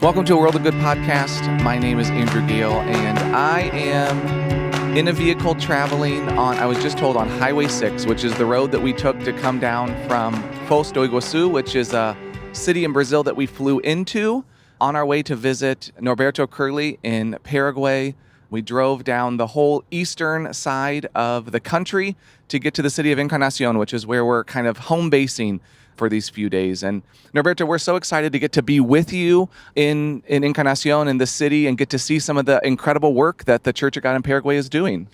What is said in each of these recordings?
Welcome to A World of Good podcast. My name is Andrew Gale, and I am in a vehicle traveling on, I was just told, on Highway 6, which is the road that we took to come down from Foz do Iguaçu, which is a city in Brazil that we flew into on our way to visit Norberto Kurrle in Paraguay. We drove down the whole eastern side of the country to get to the city of Encarnacion, which is where we're kind of home basing for these few days. And Norberto, we're so excited to get to be with you in Encarnacion, in the city, and get to see some of the incredible work that the Church of God in Paraguay is doing.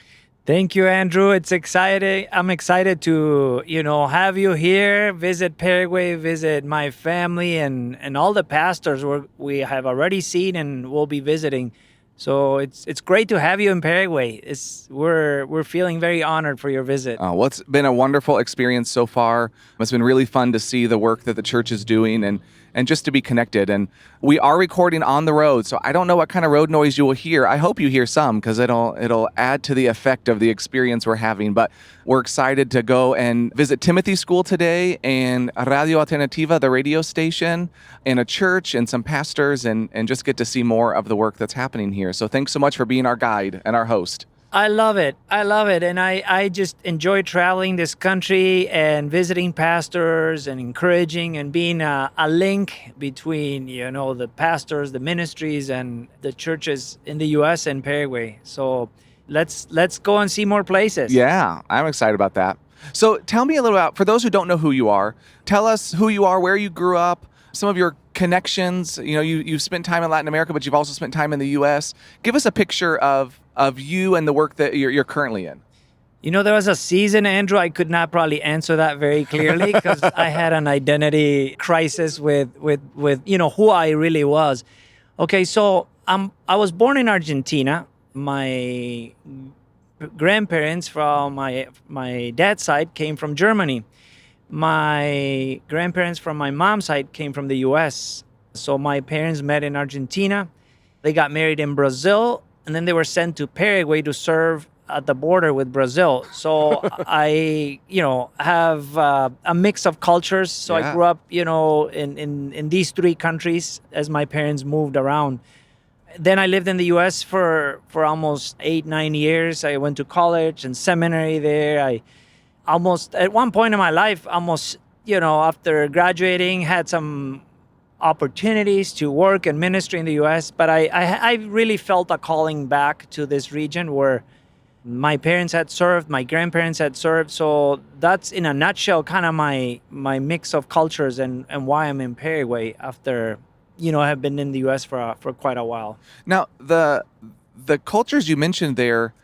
Thank you, Andrew. It's exciting. I'm excited to, have you here, visit Paraguay, visit my family and all the pastors we have already seen and will be visiting. So it's great to have you in Paraguay. We're feeling very honored for your visit. Well, it's been a wonderful experience so far. It's been really fun to see the work that the church is doing and just to be connected. And we are recording on the road, so I don't know what kind of road noise you will hear. I hope you hear some, because it'll add to the effect of the experience we're having. But we're excited to go and visit Timothy School today, and Radio Alternativa, the radio station, and a church and some pastors, and just get to see more of the work that's happening here. So thanks so much for being our guide and our host. I love it. And I just enjoy traveling this country and visiting pastors and encouraging and being a link between, the pastors, the ministries, and the churches in the U.S. and Paraguay. So let's go and see more places. Yeah, I'm excited about that. So tell me a little about, for those who don't know who you are, tell us who you are, where you grew up, some of your connections. You've spent time in Latin America, but you've also spent time in the U.S. Give us a picture of you and the work that you're currently in. There was a season, Andrew, I could not probably answer that very clearly because I had an identity crisis with who I really was. Okay, so I was born in Argentina. My grandparents from my dad's side came from Germany. My grandparents from my mom's side came from the U.S. So my parents met in Argentina. They got married in Brazil, and then they were sent to Paraguay to serve at the border with Brazil. So I, have a mix of cultures. So Yeah. I grew up, in these three countries as my parents moved around. Then I lived in the U.S. for almost 8-9 years. I went to college and seminary there. I almost, at one point in my life, after graduating, had some opportunities to work and ministry in the U.S., but I really felt a calling back to this region where my parents had served, my grandparents had served. So that's, in a nutshell, kind of my mix of cultures and why I'm in Paraguay after, I have been in the U.S. for quite a while. Now, the cultures you mentioned there,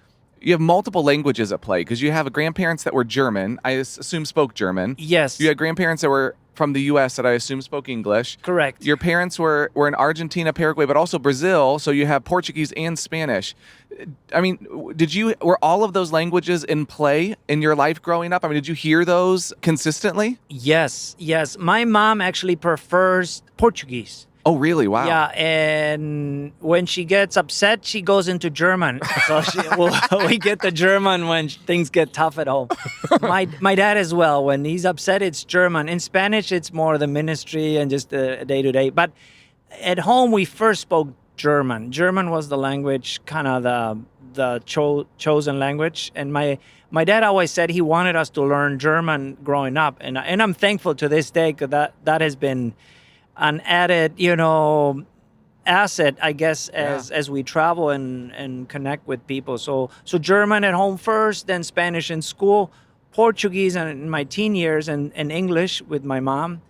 you have multiple languages at play, because you have grandparents that were German, I assume spoke German. Yes. You had grandparents that were from the U.S. that I assume spoke English. Correct. Your parents were in Argentina, Paraguay, but also Brazil, so you have Portuguese and Spanish. I mean, were all of those languages in play in your life growing up? I mean, did you hear those consistently? Yes. My mom actually prefers Portuguese. Oh, really? Wow. Yeah, and when she gets upset, she goes into German. So we get the German when things get tough at home. My dad as well. When he's upset, it's German. In Spanish, it's more the ministry and just the day-to-day. But at home, we first spoke German. German was the language, kind of the chosen language. And my dad always said he wanted us to learn German growing up. And I'm thankful to this day because that has been an added, asset, I guess, as we travel and connect with people. So German at home first, then Spanish in school, Portuguese in my teen years, and English with my mom.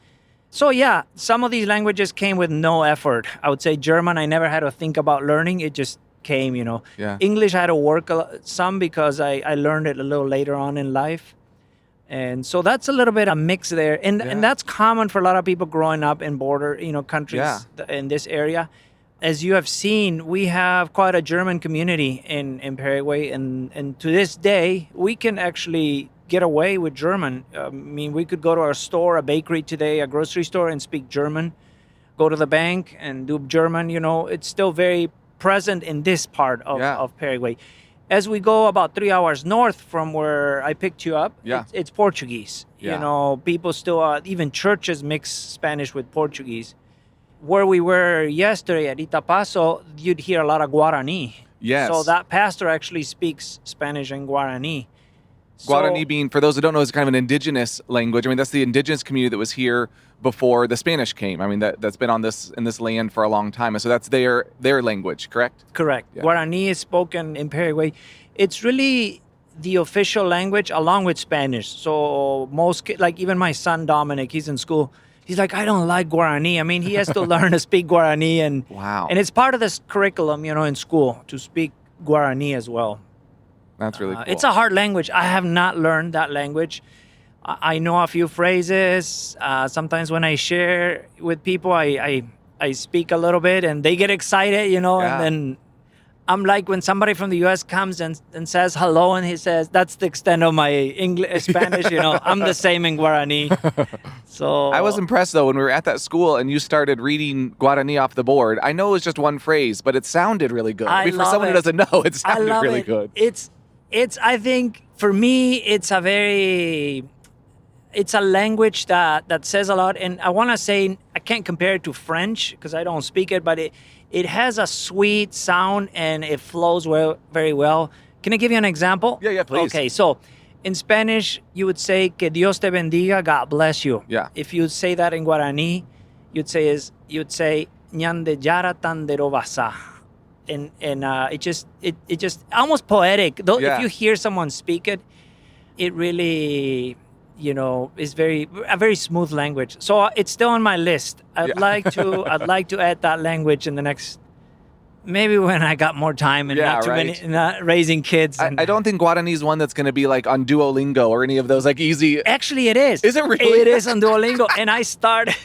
So yeah, some of these languages came with no effort. I would say German, I never had to think about learning. It just came, Yeah. English, I had to work some because I learned it a little later on in life. And so that's a little bit of a mix there. And that's common for a lot of people growing up in border, countries in this area. As you have seen, we have quite a German community in Paraguay. And to this day, we can actually get away with German. I mean, we could go to our store, a bakery today, a grocery store, and speak German. Go to the bank and do German. It's still very present in this part of Paraguay. As we go about 3 hours north from where I picked you up, it's Portuguese. Yeah. People still, even churches mix Spanish with Portuguese. where we were yesterday at Itapaso, you'd hear a lot of Guarani. Yes. So that pastor actually speaks Spanish and Guarani. Guarani being, for those who don't know, is kind of an indigenous language. I mean, that's the indigenous community that was here before the Spanish came. I mean, that's been in this land for a long time. And so that's their language, correct? Correct. Yeah. Guarani is spoken in Paraguay. It's really the official language along with Spanish. So like even my son Dominic, he's in school. He's like, I don't like Guarani. I mean, he has to learn to speak Guarani, and Wow. and it's part of this curriculum, in school to speak Guarani as well. That's really cool. It's a hard language. I have not learned that language. I know a few phrases. Sometimes when I share with people, I speak a little bit, and they get excited, Yeah. and then I'm like when somebody from the U.S. comes and says hello, and he says, that's the extent of my English, Spanish, I'm the same in Guarani. So I was impressed, though, when we were at that school and you started reading Guarani off the board. I know it was just one phrase, but it sounded really good. I I mean, for love someone it. who doesn't know, it I sounded love really it. good. It's I think for me it's a language that says a lot, and I want to say I can't compare it to French because I don't speak it, but it has a sweet sound and it flows very well. Can I give you an example? Yeah, please. Okay, so in Spanish you would say que Dios te bendiga, God bless you. Yeah. If you say that in Guarani, you'd say ñande yara tandero basa. And it just almost poetic. Though Yeah. if you hear someone speak it, it really is a very smooth language. So it's still on my list. I'd like to add that language in the next, maybe when I got more time and Yeah, not too right. many, not raising kids. I don't think Guarani is one that's going to be like on Duolingo or any of those like easy. Actually, it is. Is it really? It is on Duolingo, and I started.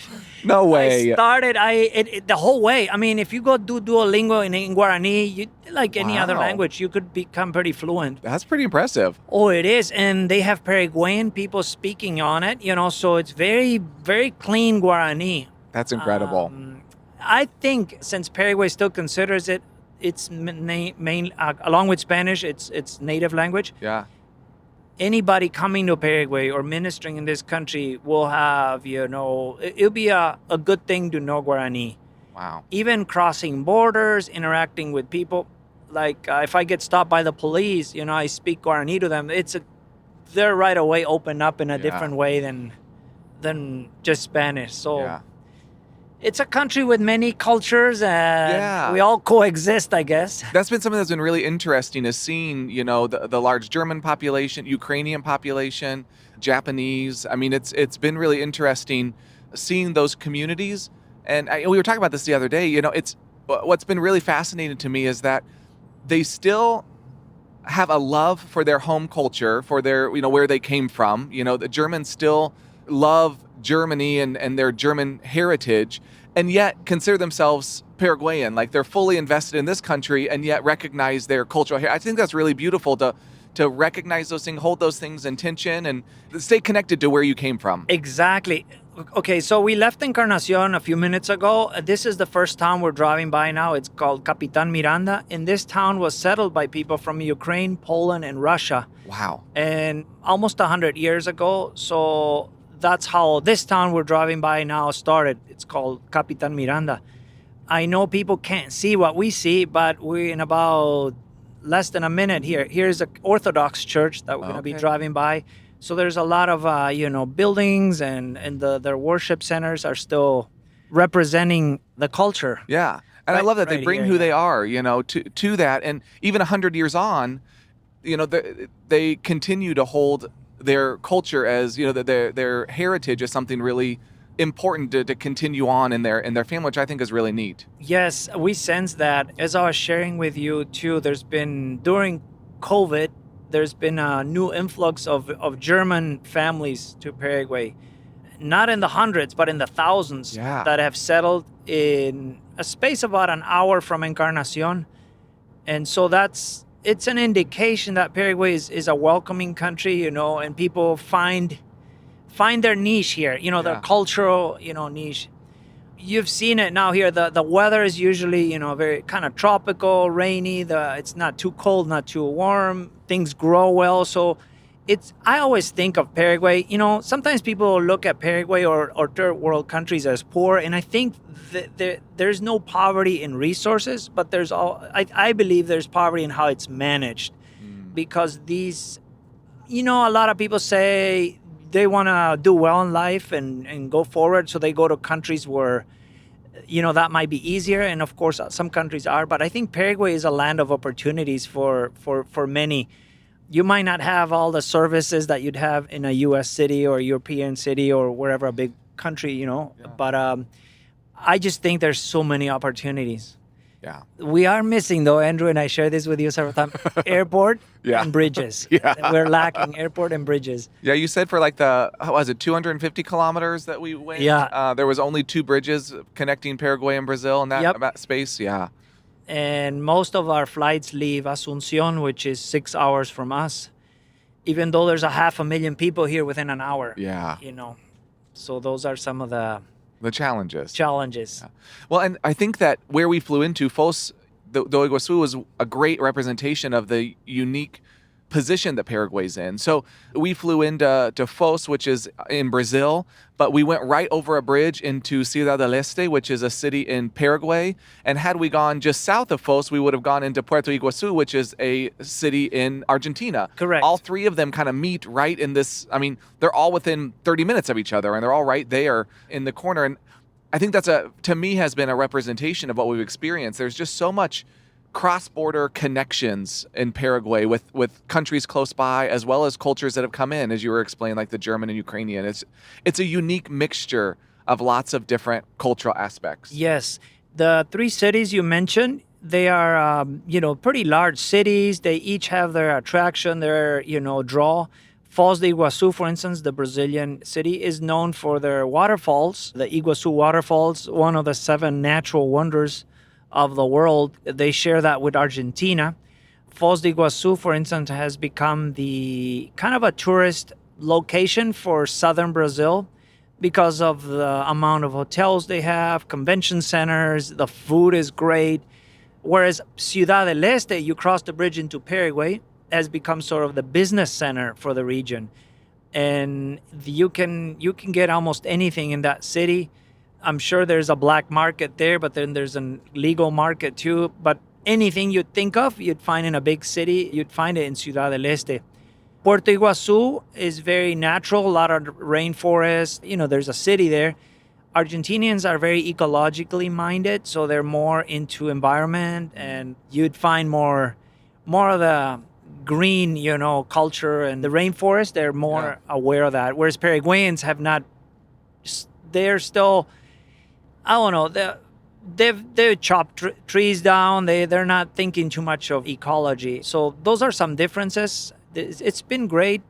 No way. The whole way. I mean, if you go do Duolingo in Guarani, like any other Wow. language, you could become pretty fluent. That's pretty impressive. Oh, it is. And they have Paraguayan people speaking on it, so it's very, very clean Guarani. That's incredible. I think since Paraguay still considers it its main along with Spanish, its native language, Yeah. anybody coming to Paraguay or ministering in this country will have, it'll be a good thing to know Guarani. Wow. Even crossing borders, interacting with people. Like if I get stopped by the police, I speak Guarani to them. They're right away open up in a different way than just Spanish. So Yeah. it's a country with many cultures, and Yeah. we all coexist, I guess. That's been something that's been really interesting is seeing, the large German population, Ukrainian population, Japanese. I mean, it's been really interesting seeing those communities. And we were talking about this the other day. It's what's been really fascinating to me is that they still have a love for their home culture, for their, where they came from. The Germans still love Germany and their German heritage, and yet consider themselves Paraguayan. Like they're fully invested in this country and yet recognize their cultural heritage. I think that's really beautiful to recognize those things, hold those things in tension, and stay connected to where you came from. Exactly. Okay, so we left Encarnacion a few minutes ago. This is the first town we're driving by now. It's called Capitan Miranda. And this town was settled by people from Ukraine, Poland, and Russia. Wow. And almost 100 years ago. So that's how this town we're driving by now started. It's called Capitan Miranda. I know people can't see what we see, but we're in about less than a minute here. Here's an Orthodox church that we're going to be driving by. So there's a lot of, buildings and their worship centers are still representing the culture. Yeah. And I love that they bring here, who they are, to that. And even 100 years on, they continue to hold their culture as, their heritage is something really important to continue on in their family, which I think is really neat. Yes, we sense that. As I was sharing with you too, there's been, during COVID, there's been a new influx of German families to Paraguay. Not in the hundreds, but in the thousands that have settled in a space about an hour from Encarnacion. And so it's an indication that Paraguay is a welcoming country, and people find their niche here, their cultural, niche. You've seen it now here. The weather is usually, very kind of tropical, rainy. It's not too cold, not too warm. Things grow well. So I always think of Paraguay, sometimes people look at Paraguay or third world countries as poor, and I think that there's no poverty in resources, but I believe there's poverty in how it's managed, because a lot of people say they want to do well in life and go forward, so they go to countries where that might be easier, and of course some countries are, but I think Paraguay is a land of opportunities for many. You might not have all the services that you'd have in a U.S. city or European city or wherever, a big country, but I just think there's so many opportunities. Yeah. We are missing, though, Andrew, and I share this with you several times, airport and bridges. Yeah. We're lacking airport and bridges. Yeah, you said for like how was it, 250 kilometers that we went? Yeah. There was only 2 bridges connecting Paraguay and Brazil in that space. Yeah. And most of our flights leave Asunción, which is 6 hours from us, even though there's 500,000 people here within an hour. Yeah. So those are some of the challenges. Yeah. Well, and I think that where we flew into, Foz do Iguaçu, was a great representation of the unique position that Paraguay's in. So we flew into Foz, which is in Brazil, but we went right over a bridge into Ciudad del Este, which is a city in Paraguay. And had we gone just south of Foz, we would have gone into Puerto Iguaçu, which is a city in Argentina. Correct. All 3 of them kind of meet right in this. I mean, they're all within 30 minutes of each other, and they're all right there in the corner. And I think that's to me, has been a representation of what we've experienced. There's just so much cross-border connections in Paraguay with countries close by, as well as cultures that have come in, as you were explaining, like the German and Ukrainian. It's a unique mixture of lots of different cultural aspects. Yes. The 3 cities you mentioned, they are, pretty large cities. They each have their attraction, their, draw. Foz de Iguaçu, for instance, the Brazilian city, is known for their waterfalls. The Iguaçu waterfalls, one of the 7 natural wonders of the world. They share that with Argentina. Foz de Iguaçu, for instance, has become the kind of a tourist location for southern Brazil because of the amount of hotels they have, convention centers, the food is great. Whereas Ciudad del Este, you cross the bridge into Paraguay, has become sort of the business center for the region. And you can get almost anything in that city. I'm sure there's a black market there, but then there's a legal market too. But anything you'd think of, you'd find in a big city, you'd find it in Ciudad del Este. Puerto Iguaçu is very natural, a lot of rainforest. There's a city there. Argentinians are very ecologically minded, so they're more into environment, and you'd find more of the green, culture, and the rainforest. They're more aware of that. Whereas Paraguayans have not. They're still, I don't know. They've chopped trees down. They're not thinking too much of ecology. So those are some differences. It's been great,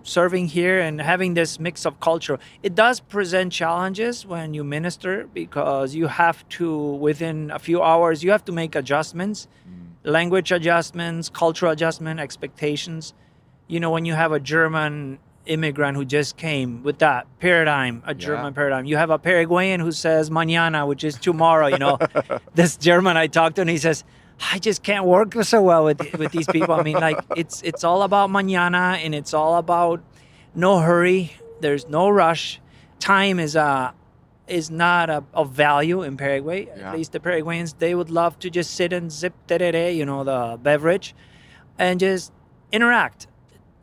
serving here and having this mix of culture. It does present challenges when you minister, because you have to, within a few hours, you have to make adjustments, language adjustments, cultural adjustment, expectations. When you have a German immigrant who just came with that paradigm, German paradigm. You have a Paraguayan who says mañana, which is tomorrow. This German I talked to, and he says, I just can't work so well with these people. I mean, like, it's all about mañana, and it's all about no hurry. There's no rush. Time is not of value in Paraguay. Yeah. At least the Paraguayans, they would love to just sit and sip tereré, the beverage, and just interact.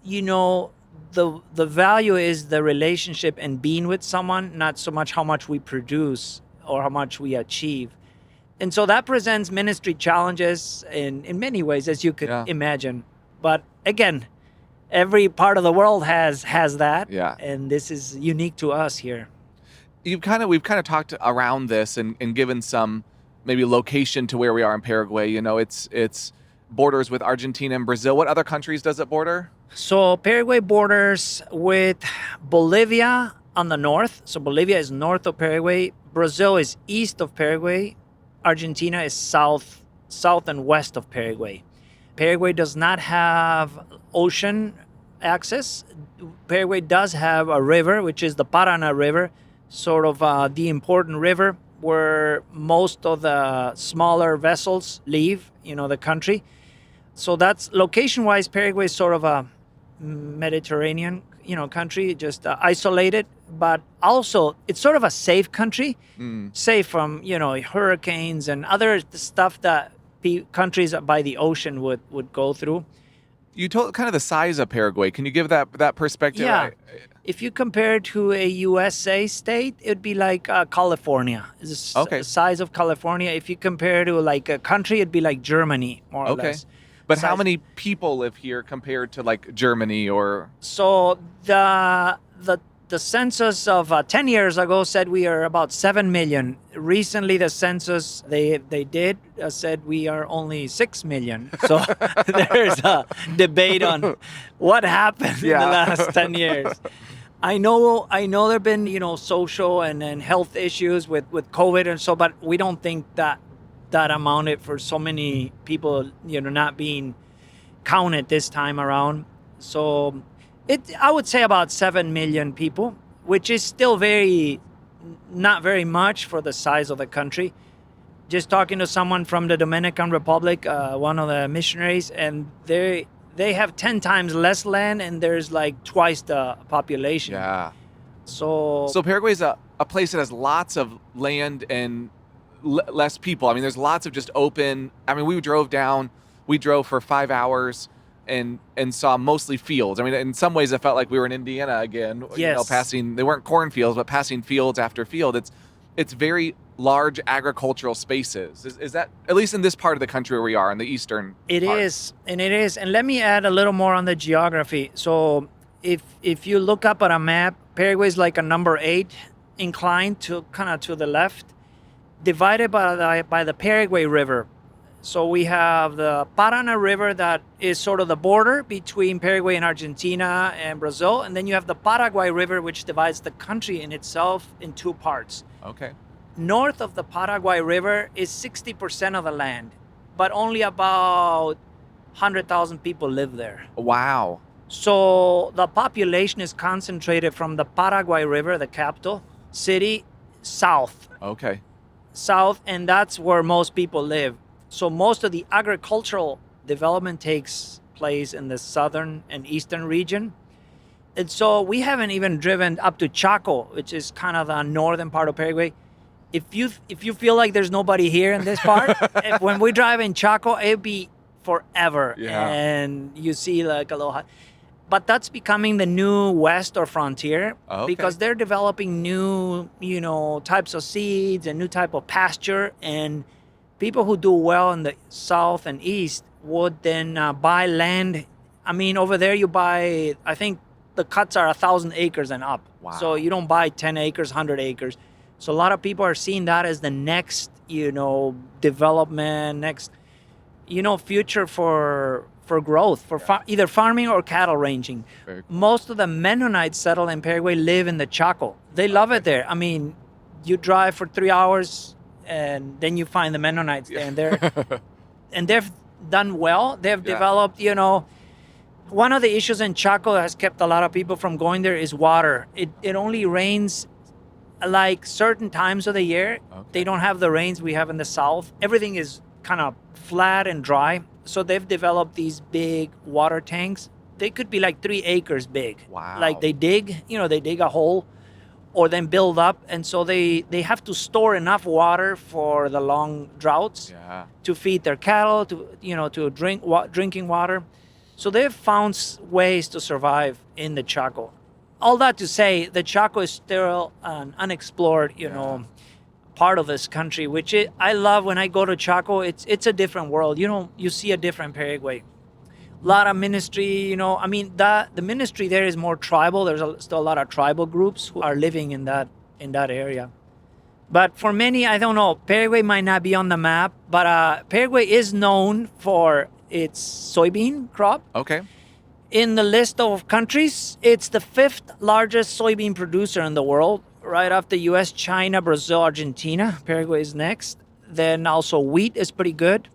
The value is the relationship and being with someone, not so much how much we produce or how much we achieve. And so that presents ministry challenges in many ways, as you could imagine. But again, every part of the world has that. Yeah. And this is unique to us here. We've kind of talked around this and given some maybe location to where we are in Paraguay. It's borders with Argentina and Brazil. What other countries does it border? So Paraguay borders with Bolivia on the north. So Bolivia is north of Paraguay. Brazil is east of Paraguay. Argentina is south and west of Paraguay. Paraguay does not have ocean access. Paraguay does have a river, which is the Paraná River, sort of the important river where most of the smaller vessels leave, the country. So that's location-wise, Paraguay is sort of a Mediterranean, country, just isolated, but also it's sort of a safe country, safe from, hurricanes and other stuff that countries by the ocean would go through. You told kind of the size of Paraguay. Can you give that perspective? Yeah. If you compare it to a USA state, it'd be like California. It's the size of California. If you compare to like a country, it'd be like Germany, more or less. But how many people live here compared to like Germany or? So the census of 10 years ago said we are about 7 million. Recently, the census they did said we are only 6 million. So there's a debate on what happened in the last 10 years. I know there've been, social and health issues with COVID and so, but we don't think that amounted for so many people, not being counted this time around. So I would say about 7 million people, which is still not very much for the size of the country. Just talking to someone from the Dominican Republic, one of the missionaries, and they have 10 times less land, and there's like twice the population. Yeah. So Paraguay's a place that has lots of land and less people. I mean, there's lots of just open. I mean, we drove for 5 hours and saw mostly fields. I mean, in some ways, it felt like we were in Indiana again. Yes. They weren't cornfields, but passing fields after field. It's very large agricultural spaces. Is that, at least in this part of the country where we are, in the eastern part? It is. And let me add a little more on the geography. So if you look up at a map, Paraguay is like a number 8, inclined to kind of to the left, divided by the Paraguay River. So we have the Paraná River that is sort of the border between Paraguay and Argentina and Brazil. And then you have the Paraguay River, which divides the country in itself in 2 parts. Okay. North of the Paraguay River is 60% of the land, but only about 100,000 people live there. Wow. So the population is concentrated from the Paraguay River, the capital city, south. Okay. South, and that's where most people live. So most of the agricultural development takes place in the southern and eastern region. And so we haven't even driven up to Chaco, which is kind of the northern part of Paraguay. If you feel like there's nobody here in this part, when we drive in Chaco, it'd be forever. Yeah. And you see like a little... But that's becoming the new west or frontier, because they're developing new, types of seeds and new type of pasture. And people who do well in the south and east would then buy land. I mean, over there you buy, I think the cuts are 1,000 acres and up. Wow. So you don't buy 10 acres, 100 acres. So a lot of people are seeing that as the next, development, next, future for growth, for either farming or cattle ranching. Cool. Most of the Mennonites settled in Paraguay live in the Chaco. They love it there. I mean, you drive for 3 hours and then you find the Mennonites there, and they've done well. They've developed, one of the issues in Chaco that has kept a lot of people from going there is water. It only rains like certain times of the year. Okay. They don't have the rains we have in the south. Everything is kind of flat and dry. So they've developed these big water tanks. They could be like 3 acres big. Wow. Like they dig a hole or then build up. And so they have to store enough water for the long droughts to feed their cattle, to drink drinking water. So they've found ways to survive in the Chaco. All that to say, the Chaco is still an unexplored, part of this country, which I love. When I go to Chaco, it's a different world. You see a different Paraguay. A lot of ministry, I mean, the ministry there is more tribal. There's still a lot of tribal groups who are living in that area. But for many, I don't know, Paraguay might not be on the map, but Paraguay is known for its soybean crop. Okay. In the list of countries, it's the 5th largest soybean producer in the world, right after US, China, Brazil, Argentina. Paraguay is next. Then also wheat is pretty good.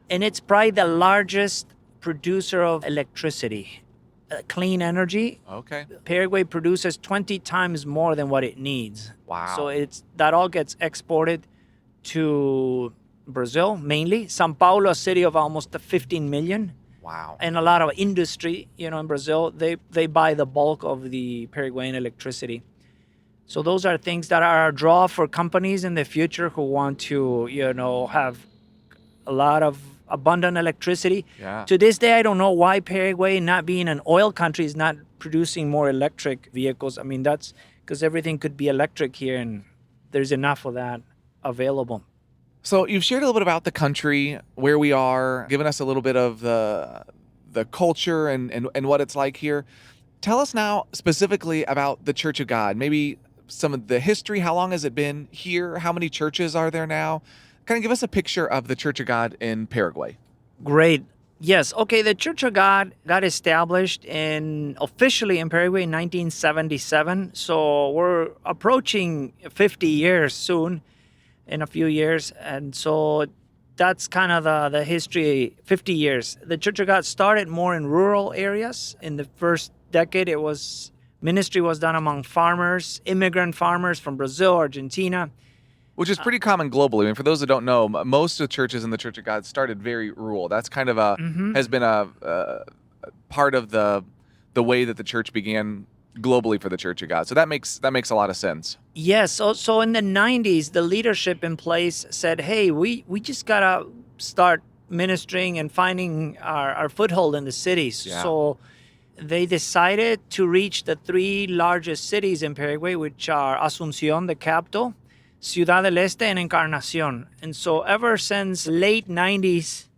And it's probably the largest producer of electricity, clean energy. Okay. Paraguay produces 20 times more than what it needs. Wow. So that all gets exported to Brazil mainly. São Paulo, a city of almost 15 million. Wow. And a lot of industry, in Brazil, they buy the bulk of the Paraguayan electricity. So those are things that are a draw for companies in the future who want to, have a lot of abundant electricity. Yeah. To this day, I don't know why Paraguay, not being an oil country, is not producing more electric vehicles. I mean, that's because everything could be electric here, and there's enough of that available. So you've shared a little bit about the country, where we are, given us a little bit of the culture and what it's like here. Tell us now specifically about the Church of God. Maybe some of the history. How long has it been here? How many churches are there now? Kind of give us a picture of the Church of God in Paraguay. Great. Yes. Okay. The Church of God got established officially in Paraguay in 1977. So we're approaching 50 years soon, in a few years. And so that's kind of the history, 50 years. The Church of God started more in rural areas. In the first decade, ministry was done among farmers, immigrant farmers from Brazil, Argentina. Which is pretty common globally. I mean, for those that don't know, most of the churches in the Church of God started very rural. That's kind of has been a part of the way that the church began globally for the Church of God. So that makes a lot of sense. Yes. So in the 90s, the leadership in place said, hey, we just got to start ministering and finding our foothold in the cities. Yeah. So they decided to reach the three largest cities in Paraguay, which are Asunción, the capital, Ciudad del Este, and Encarnación. And so ever since late 90s,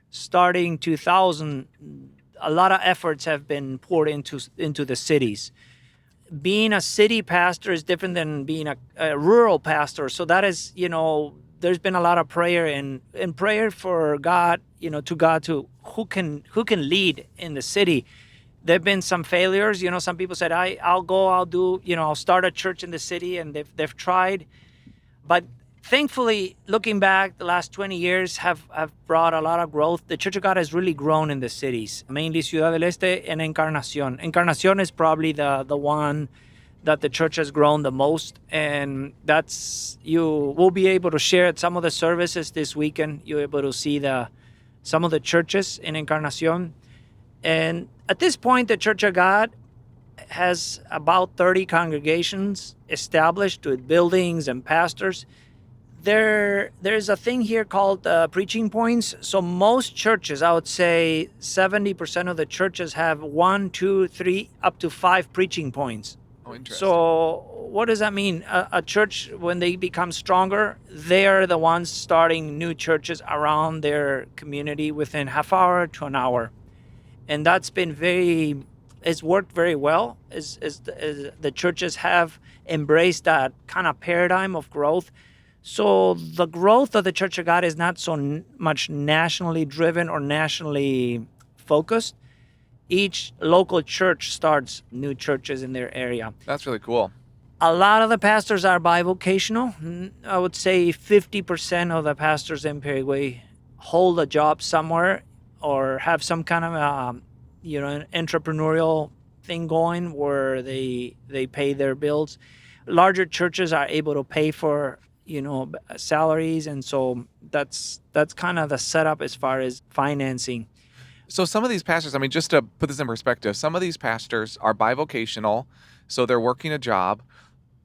starting 2000, a lot of efforts have been poured into the cities. Being a city pastor is different than being a rural pastor. So that is, there's been a lot of prayer and prayer for God, to God, to who can lead in the city. There've been some failures. Some people said, I'll start a church in the city, and they've tried. But thankfully, looking back, the last 20 years have brought a lot of growth. The Church of God has really grown in the cities, mainly Ciudad del Este and Encarnación. Encarnación is probably the one that the church has grown the most. And you will be able to share at some of the services this weekend. You're able to see some of the churches in Encarnación. And at this point, the Church of God has about 30 congregations established with buildings and pastors. There's a thing here called preaching points. So most churches, I would say 70% of the churches have 1, 2, 3, up to 5 preaching points. Oh, interesting. So what does that mean? A church, when they become stronger, they are the ones starting new churches around their community within half hour to an hour. And that's been it's worked very well as the churches have embraced that kind of paradigm of growth. So the growth of the Church of God is not so much nationally driven or nationally focused. Each local church starts new churches in their area. That's really cool. A lot of the pastors are bivocational. I would say 50% of the pastors in Paraguay hold a job somewhere or have some kind of an entrepreneurial thing going where they pay their bills. Larger churches are able to pay for salaries, and so that's kind of the setup as far as financing. So some of these pastors, I mean, just to put this in perspective, some of these pastors are bivocational, so they're working a job,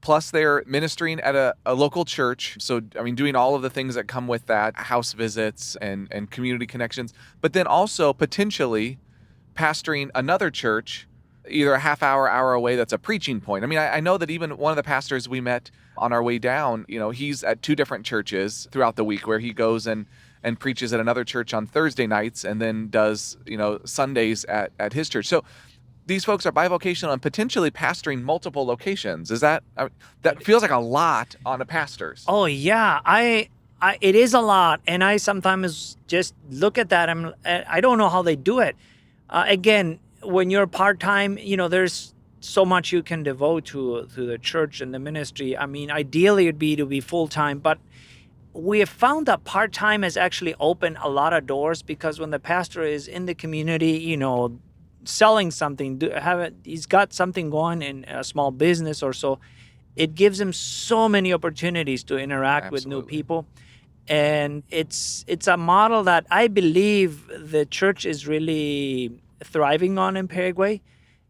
plus they're ministering at a local church. So, I mean, doing all of the things that come with that, house visits and community connections, but then also potentially pastoring another church, either a half hour away, that's a preaching point. I mean, I know that even one of the pastors we met on our way down, he's at 2 different churches throughout the week where he goes and preaches at another church on Thursday nights and then does, Sundays at his church. So these folks are bivocational and potentially pastoring multiple locations. Is that feels like a lot on the pastors? Oh yeah, it is a lot, and I sometimes just look at that. I don't know how they do it. Again, when you're part-time, there's so much you can devote to the church and the ministry. I mean, ideally it'd be to be full-time, but we have found that part-time has actually opened a lot of doors, because when the pastor is in the community, selling something, he's got something going in a small business or so, it gives him so many opportunities to interact with new people. And it's a model that I believe the church is really thriving on in Paraguay.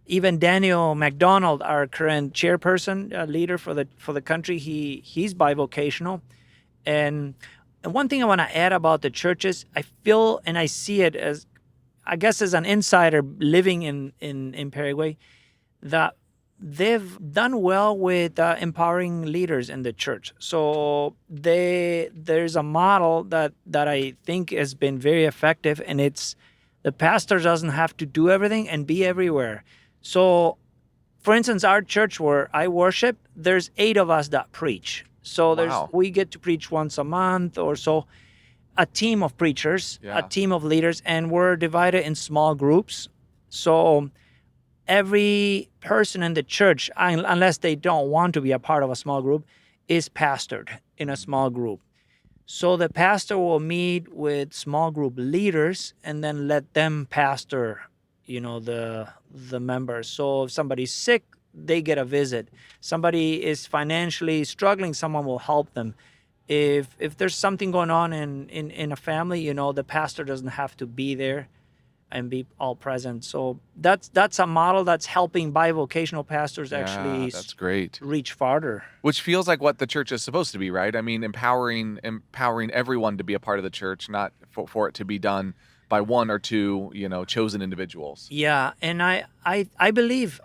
Even Daniel McDonald, our current chairperson, leader for the country, he's bivocational. And one thing I want to add about the churches, I feel and I see it as, I guess, as an insider living in Paraguay, that they've done well with empowering leaders in the church. So there's a model that I think has been very effective, and it's the pastor doesn't have to do everything and be everywhere. So, for instance, our church where I worship, there's 8 of us that preach. So Wow. we get to preach once a month or so. A team of preachers, Yeah. a team of leaders, and we're divided in small groups. So every person in the church, unless they don't want to be a part of a small group, is pastored in a small group. So the pastor will meet with small group leaders and then let them pastor, the members. So if somebody's sick, they get a visit. Somebody is financially struggling, someone will help them. If there's something going on in a family, the pastor doesn't have to be there and be all present. So that's a model that's helping bivocational pastors actually that's great. reach farther. Which feels like what the church is supposed to be, right? I mean, empowering everyone to be a part of the church, not for it to be done by one or two, chosen individuals. Yeah, and I believe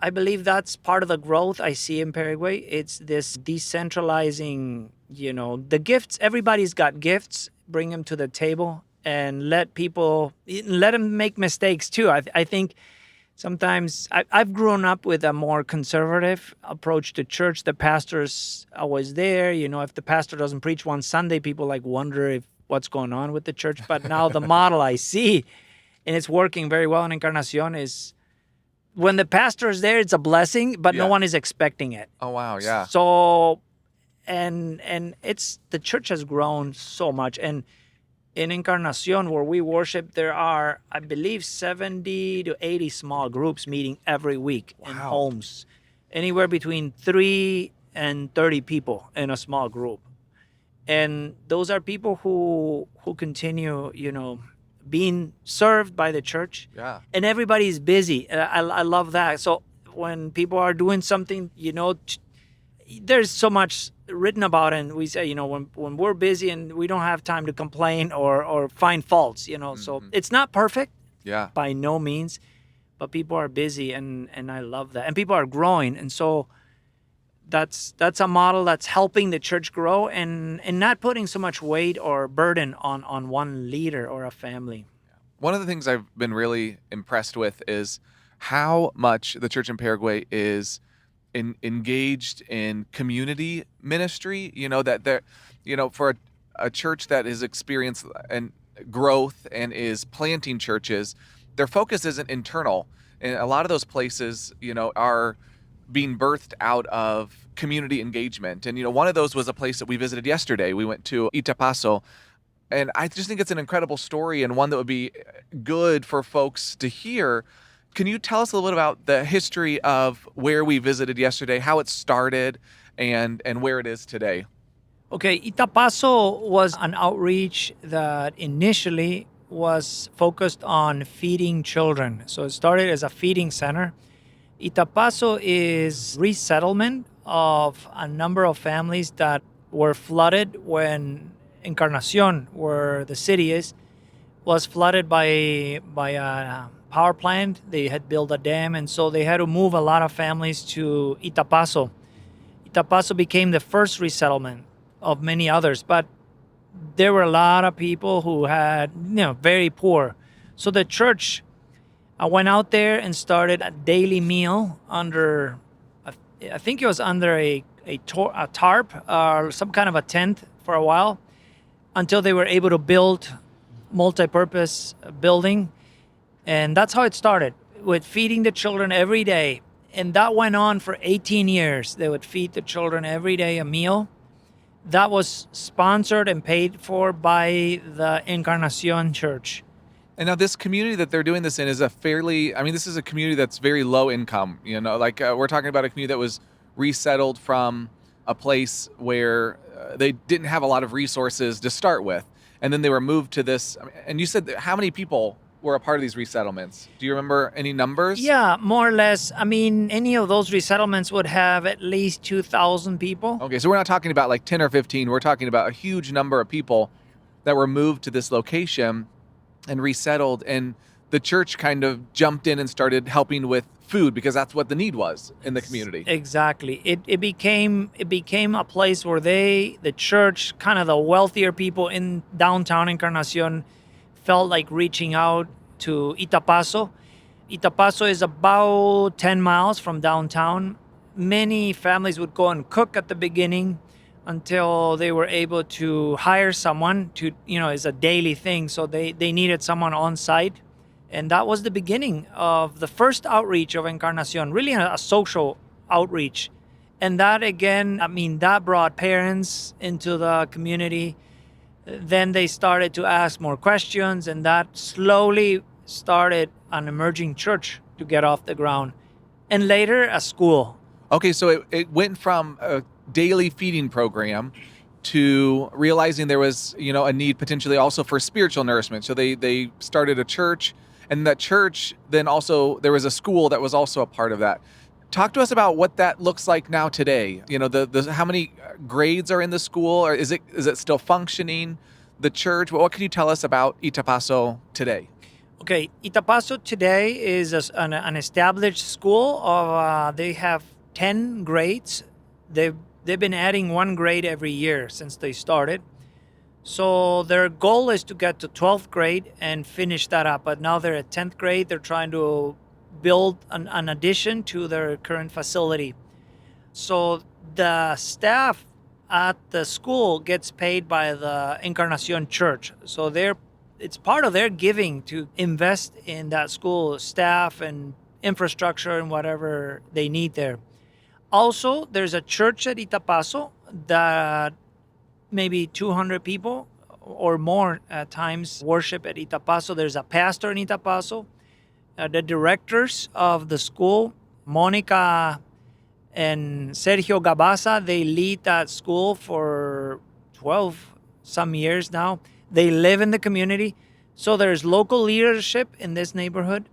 that's part of the growth I see in Paraguay. It's this decentralizing, the gifts. Everybody's got gifts. Bring them to the table and let them make mistakes too. I think sometimes I've grown up with a more conservative approach to church. The pastor's always there. If the pastor doesn't preach one Sunday, people wonder if what's going on with the church. But now the model I see, and it's working very well in Encarnacion, is when the pastor is there, it's a blessing, but no one is expecting it. Oh, wow, yeah. So, and the church has grown so much. And in Encarnacion, where we worship, there are, I believe, 70 to 80 small groups meeting every week in homes. Anywhere between 3 and 30 people in a small group. And those are people who continue, being served by the church. Yeah. And everybody's busy. I love that. So when people are doing something, there's so much written about it, and we say, when we're busy and we don't have time to complain or find faults, So it's not perfect. Yeah. By no means. But people are busy, and I love that. And people are growing. And so that's a model that's helping the church grow and not putting so much weight or burden on one leader or a family. One of the things I've been really impressed with is how much the church in Paraguay is engaged in community ministry. That they're, for a church that has experienced and growth and is planting churches, their focus isn't internal. And a lot of those places, are being birthed out of community engagement. And, one of those was a place that we visited yesterday. We went to Itapaso. And I just think it's an incredible story and one that would be good for folks to hear. Can you tell us a little bit about the history of where we visited yesterday, how it started, and where it is today? Okay, Itapaso was an outreach that initially was focused on feeding children. So it started as a feeding center. Itapaso is resettlement of a number of families that were flooded when Encarnacion, where the city is, was flooded by a power plant. They had built a dam, and so they had to move a lot of families to Itapaso. Itapaso became the first resettlement of many others, but there were a lot of people who had, very poor. So the church went out there and started a daily meal under, I think it was under a tarp or some kind of a tent for a while, until they were able to build multi-purpose building. And that's how it started, with feeding the children every day. And that went on for 18 years. They would feed the children every day a meal. That was sponsored and paid for by the Encarnacion Church. And now this community that they're doing this in is this is a community that's very low income. We're talking about a community that was resettled from a place where they didn't have a lot of resources to start with. And then they were moved to this. And you said that how many people were a part of these resettlements? Do you remember any numbers? Yeah, more or less. I mean, any of those resettlements would have at least 2,000 people. Okay, so we're not talking about like 10 or 15. We're talking about a huge number of people that were moved to this location and resettled. And the church kind of jumped in and started helping with food because that's what the need was in the community. Exactly. It became a place where the church, kind of the wealthier people in downtown Encarnacion, felt like reaching out to Itapaso. Itapaso is about 10 miles from downtown. Many families would go and cook at the beginning until they were able to hire someone to, it's a daily thing. So they needed someone on site. And that was the beginning of the first outreach of Encarnacion, really a social outreach. And that, again, that brought parents into the community. Then they started to ask more questions, and that slowly started an emerging church to get off the ground. And later, a school. Okay, so it went from a daily feeding program to realizing there was, a need potentially also for spiritual nourishment. So they started a church. And that church, then also, there was a school that was also a part of that. Talk to us about what that looks like now today. The how many grades are in the school, or is it still functioning? The church. What can you tell us about Itapaso today? Okay, Itapaso today is an established school. They have 10 grades. They've been adding one grade every year since they started. So their goal is to get to 12th grade and finish that up. But now they're at 10th grade. They're trying to build an addition to their current facility. So the staff at the school gets paid by the Encarnacion Church. So it's part of their giving to invest in that school staff and infrastructure and whatever they need there. Also, there's a church at Itapaso that maybe 200 people or more at times worship at Itapaso. There's a pastor in Itapaso. The directors of the school, Monica and Sergio Gabaza, they lead that school for 12 some years now. They live in the community. So there's local leadership in this neighborhood.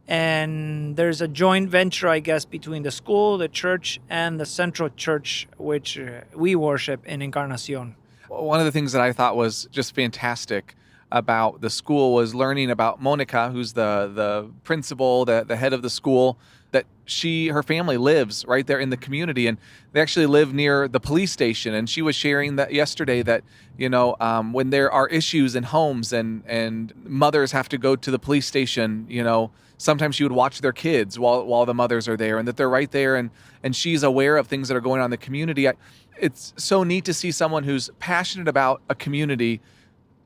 And there's a joint venture, I guess, between the school, the church, and the central church, which we worship in Encarnacion. One of the things that I thought was just fantastic about the school was learning about Monica, who's the principal, the head of the school, that her family lives right there in the community, and they actually live near the police station. And she was sharing that yesterday that, when there are issues in homes and mothers have to go to the police station, sometimes she would watch their kids while the mothers are there, and that they're right there, and she's aware of things that are going on in the community. It's so neat to see someone who's passionate about a community,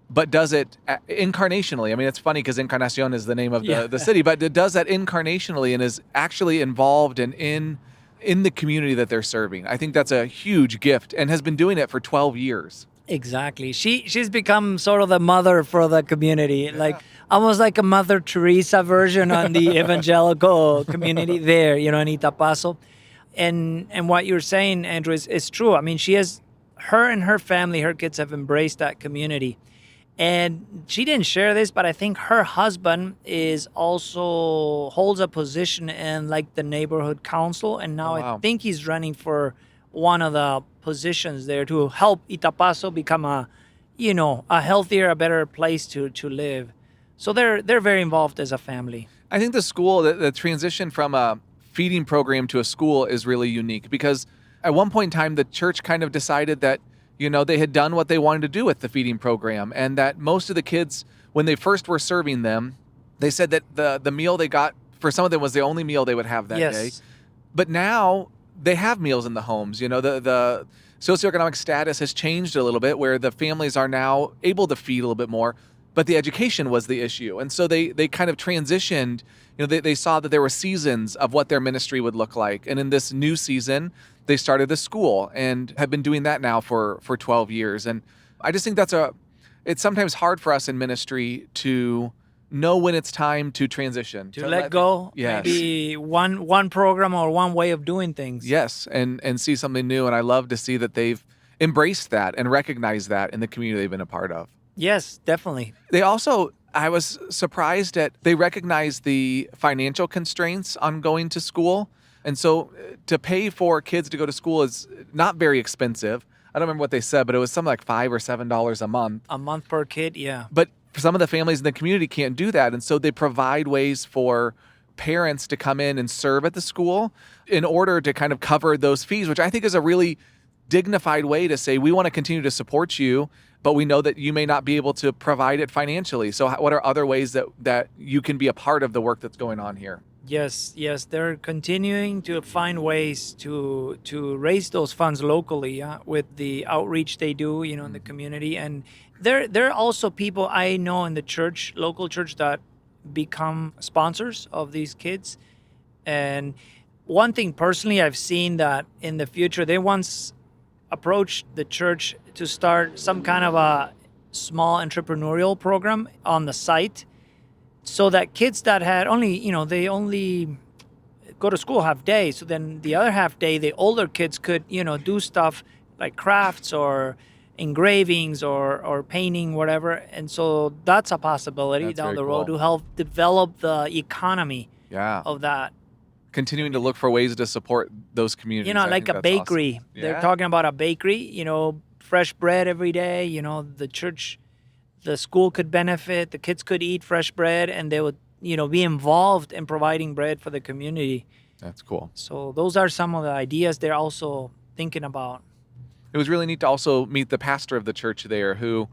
but does it incarnationally. I mean, it's funny because Encarnacion is the name of the city, but it does that incarnationally and is actually involved and in the community that they're serving. I think that's a huge gift and has been doing it for 12 years. Exactly. She's become sort of the mother for the community, like almost like a Mother Teresa version on the evangelical community there, in Itapaso. And what you're saying, Andrew, is true. I mean, her and her family, her kids have embraced that community. And she didn't share this, but I think her husband holds a position in like the neighborhood council. And now I think he's running for one of the positions there to help Itapaso become a healthier, a better place to live. So they're very involved as a family. I think the school, the transition from a feeding program to a school is really unique because at one point in time, the church kind of decided that, they had done what they wanted to do with the feeding program, and that most of the kids, when they first were serving them, they said that the meal they got for some of them was the only meal they would have that day. But now they have meals in the homes. The socioeconomic status has changed a little bit where the families are now able to feed a little bit more, but the education was the issue. And so they kind of transitioned. They saw that there were seasons of what their ministry would look like. And in this new season, they started the school and have been doing that now for 12 years. And I just think it's sometimes hard for us in ministry to know when it's time to transition. To let go, yes. maybe one program or one way of doing things. Yes, and see something new. And I love to see that they've embraced that and recognized that in the community they've been a part of. Yes, definitely. They also, I was surprised at, they recognize the financial constraints on going to school. And so to pay for kids to go to school is not very expensive. I don't remember what they said, but it was something like $5 or $7 a month. A month per kid, yeah. But some of the families in the community can't do that. And so they provide ways for parents to come in and serve at the school in order to kind of cover those fees, which I think is a really dignified way to say, we want to continue to support you, but we know that you may not be able to provide it financially. So what are other ways that you can be a part of the work that's going on here? Yes, they're continuing to find ways to raise those funds locally with the outreach they do, in the community. And there are also people I know in the church, local church, that become sponsors of these kids. And one thing personally, I've seen that in the future, they once approached the church to start some kind of a small entrepreneurial program on the site, so that kids that had only, they only go to school half day. So then the other half day, the older kids could, do stuff like crafts or engravings or painting, whatever. And so that's a possibility down the road to help develop the economy of that. Continuing to look for ways to support those communities. Like a bakery. Awesome. Yeah. They're talking about a bakery, fresh bread every day, the church, the school could benefit, the kids could eat fresh bread, and they would, be involved in providing bread for the community. That's cool. So those are some of the ideas they're also thinking about. It was really neat to also meet the pastor of the church there who,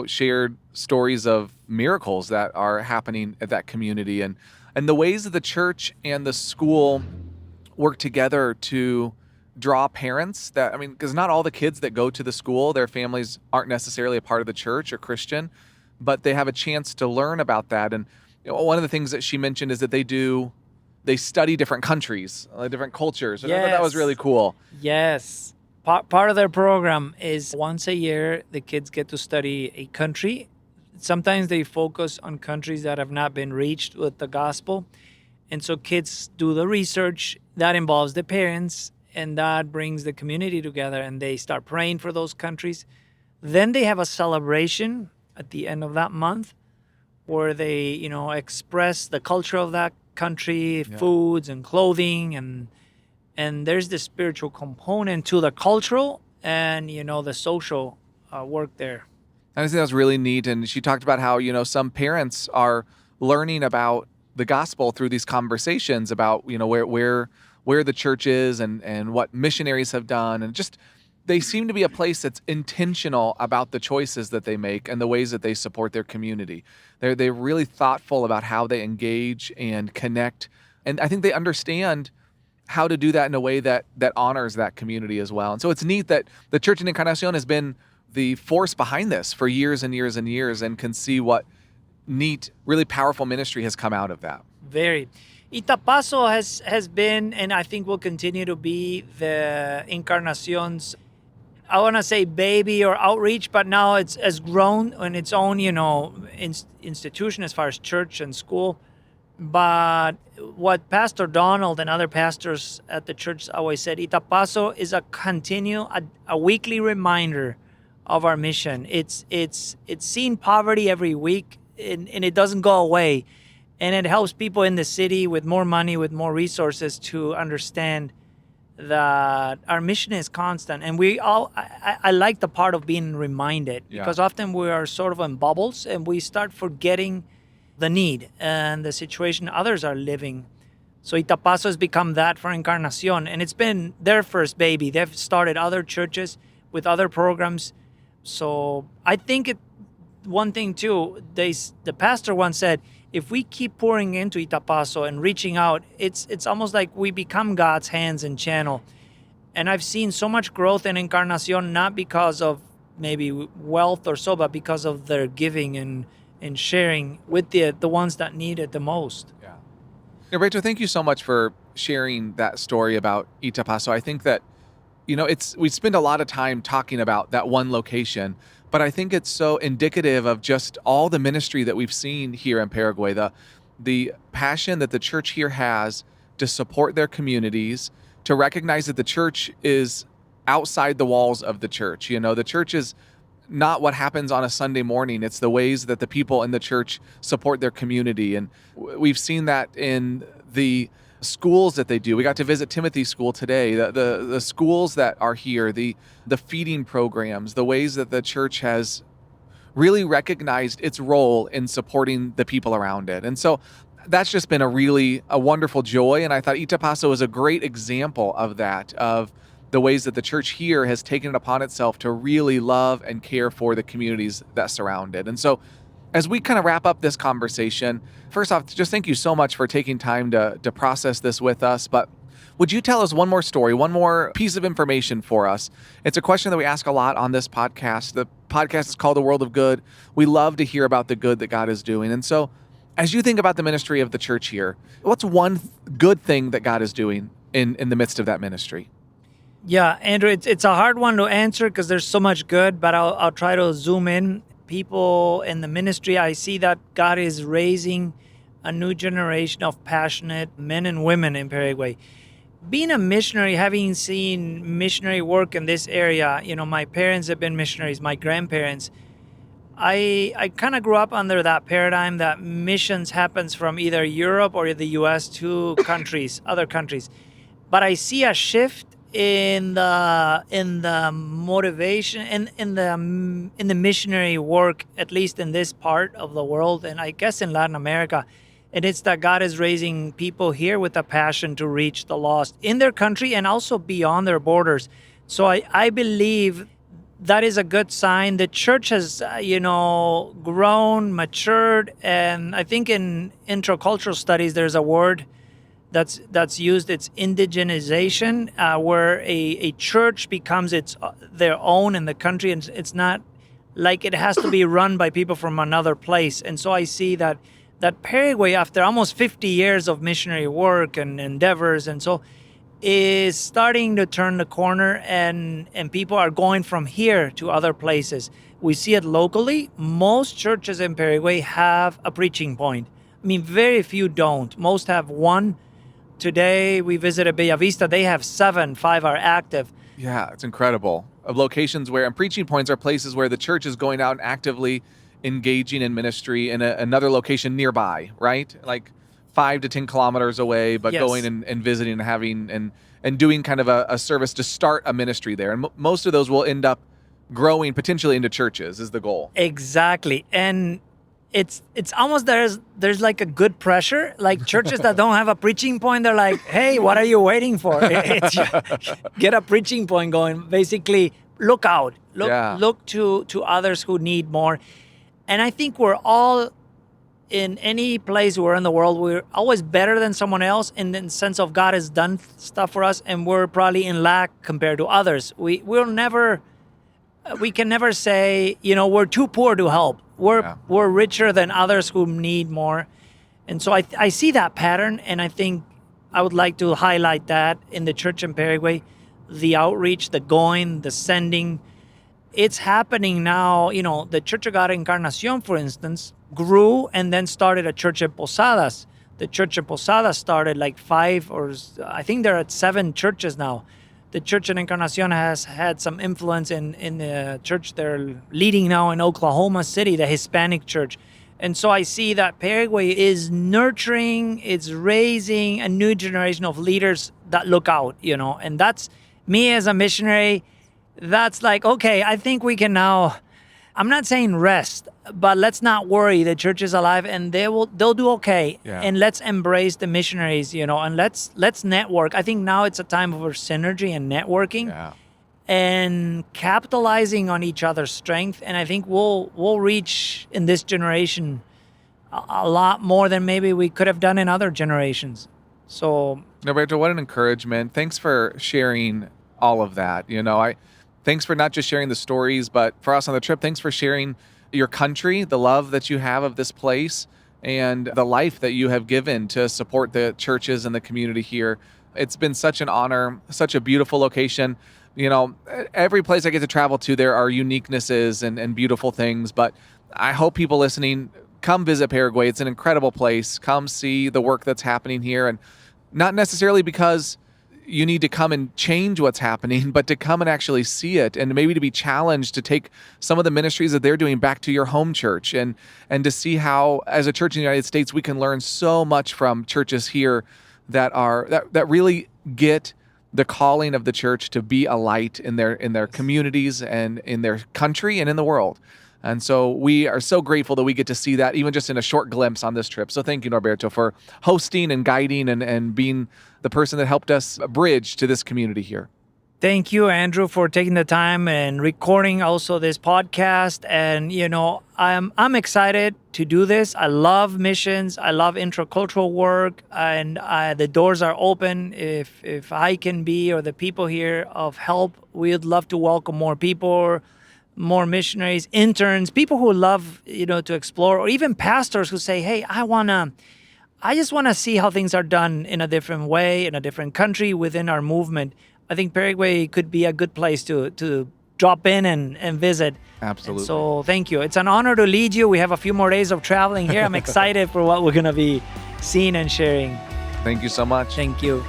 shared stories of miracles that are happening at that community and the ways that the church and the school work together to draw parents because not all the kids that go to the school, their families aren't necessarily a part of the church or Christian, but they have a chance to learn about that. And one of the things that she mentioned is that they study different countries, different cultures. And I thought that was really cool. Yes. Part of their program is once a year, the kids get to study a country. Sometimes they focus on countries that have not been reached with the gospel. And so kids do the research that involves the parents, and that brings the community together, and they start praying for those countries. Then they have a celebration at the end of that month where they, express the culture of that country, foods and clothing, and there's the spiritual component to the cultural and, the social work there. I think that was really neat. And she talked about how, some parents are learning about the gospel through these conversations about, where the church is and what missionaries have done. And just, they seem to be a place that's intentional about the choices that they make and the ways that they support their community. They're really thoughtful about how they engage and connect. And I think they understand how to do that in a way that honors that community as well. And so it's neat that the Church in Encarnacion has been the force behind this for years and years and years, and can see what neat, really powerful ministry has come out of that. Very. Itapaso has been, and I think will continue to be, the Encarnacion's, I want to say baby or outreach, but now it's has grown on its own, institution as far as church and school. But what Pastor Donald and other pastors at the church always said, Itapaso is a weekly reminder of our mission. It's seen poverty every week, and it doesn't go away. And it helps people in the city with more money, with more resources, to understand that our mission is constant. And I like the part of being reminded, because often we are sort of in bubbles and we start forgetting the need and the situation others are living. So Itapaso has become that for Encarnacion, and it's been their first baby. They've started other churches with other programs. So I think one thing too, the pastor once said, if we keep pouring into Itapaso and reaching out, it's almost like we become God's hands and channel. And I've seen so much growth in Encarnacion, not because of maybe wealth or so, but because of their giving and sharing with the ones that need it the most. Yeah. Norberto, thank you so much for sharing that story about Itapaso. I think that we spend a lot of time talking about that one location, but I think it's so indicative of just all the ministry that we've seen here in Paraguay, the passion that the church here has to support their communities, to recognize that the church is outside the walls of the church. The church is not what happens on a Sunday morning. It's the ways that the people in the church support their community. And we've seen that in the schools that they do. We got to visit Timothy's school today. The schools that are here, the feeding programs, the ways that the church has really recognized its role in supporting the people around it. And so that's just been a wonderful joy. And I thought Itapaso is a great example of that, of the ways that the church here has taken it upon itself to really love and care for the communities that surround it. And so as we kind of wrap up this conversation, first off, just thank you so much for taking time to process this with us. But would you tell us one more story, one more piece of information for us? It's a question that we ask a lot on this podcast. The podcast is called The World of Good. We love to hear about the good that God is doing. And so as you think about the ministry of the church here, what's one good thing that God is doing in the midst of that ministry? Yeah, Andrew, it's a hard one to answer because there's so much good, but I'll try to zoom in. People in the ministry, I see that God is raising a new generation of passionate men and women in Paraguay. Being a missionary, having seen missionary work in this area, my parents have been missionaries, my grandparents. I kind of grew up under that paradigm that missions happens from either Europe or the U.S. to other countries. But I see a shift in the motivation and in the missionary work, at least in this part of the world, and I guess in Latin America. And it's that God is raising people here with a passion to reach the lost in their country and also beyond their borders. So I believe that is a good sign. The church has, grown, matured, and I think in intercultural studies there's a word that's used. It's indigenization, where a church becomes their own in the country, and it's not like it has to be run by people from another place. And so I see that Paraguay, after almost 50 years of missionary work and endeavors, and so is starting to turn the corner, and people are going from here to other places. We see it locally. Most churches in Paraguay have a preaching point. I mean, very few don't. Most have one. Today, we visited Bellavista. They have 7, 5 are active. Yeah, it's incredible. Of locations and preaching points are places where the church is going out and actively engaging in ministry in another location nearby, right? Like 5 to 10 kilometers away, but Yes. going and visiting and having and doing kind of a service to start a ministry there. And most of those will end up growing potentially into churches is the goal. Exactly. And it's almost there's like a good pressure, like churches that don't have a preaching point, they're like, hey, what are you waiting for? Get a preaching point going. Basically, look out. Look to others who need more. And I think we're all, in any place we're in the world, we're always better than someone else in the sense of God has done stuff for us, and we're probably in lack compared to others. We can never say, we're too poor to help. We're richer than others who need more. And so I see that pattern, and I think I would like to highlight that in the church in Paraguay, the outreach, the going, the sending. It's happening now. The Church of God Encarnación, for instance, grew and then started a church in Posadas. The church in Posadas started like 5 or I think they're at 7 churches now. The church in Encarnación has had some influence in the church they're leading now in Oklahoma City, the Hispanic church. And so I see that Paraguay is nurturing, it's raising a new generation of leaders that look out, and that's me as a missionary. That's like, okay, I think we can now, I'm not saying rest, but let's not worry. The church is alive and they'll do okay. Yeah. And let's embrace the missionaries, and let's network. I think now it's a time for synergy and networking and capitalizing on each other's strength. And I think we'll reach in this generation a lot more than maybe we could have done in other generations. So, Norberto, what an encouragement. Thanks for sharing all of that. Thanks for not just sharing the stories, but for us on the trip, thanks for sharing your country, the love that you have of this place, and the life that you have given to support the churches and the community here. It's been such an honor, such a beautiful location. Every place I get to travel to, there are uniquenesses and beautiful things, but I hope people listening come visit Paraguay. It's an incredible place. Come see the work that's happening here, and not necessarily because you need to come and change what's happening, but to come and actually see it, and maybe to be challenged to take some of the ministries that they're doing back to your home church, and to see how, as a church in the United States, we can learn so much from churches here that really get the calling of the church to be a light in their communities and in their country and in the world. And so we are so grateful that we get to see that, even just in a short glimpse on this trip. So thank you, Norberto, for hosting and guiding and being the person that helped us bridge to this community here. Thank you, Andrew, for taking the time and recording also this podcast. And, I'm excited to do this. I love missions. I love intercultural work, and the doors are open. If I can be, or the people here, of help, we'd love to welcome more people, more missionaries, interns, people who love, to explore, or even pastors who say, hey, I just want to see how things are done in a different way, in a different country, within our movement. I think Paraguay could be a good place to drop in and visit. Absolutely. And so thank you. It's an honor to lead you. We have a few more days of traveling here. I'm excited for what we're going to be seeing and sharing. Thank you so much. Thank you.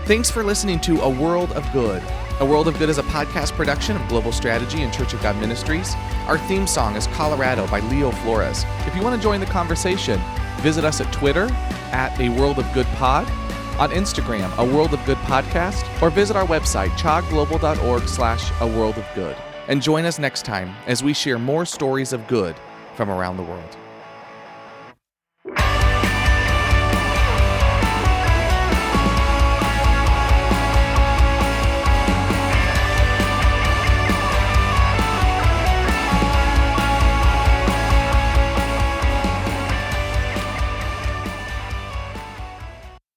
Thanks for listening to A World of Good. A World of Good is a podcast production of Global Strategy and Church of God Ministries. Our theme song is Colorado by Leo Flores. If you want to join the conversation, visit us at Twitter at A World of Good Pod, on Instagram, A World of Good Podcast, or visit our website, chagglobal.org/A World of Good. And join us next time as we share more stories of good from around the world.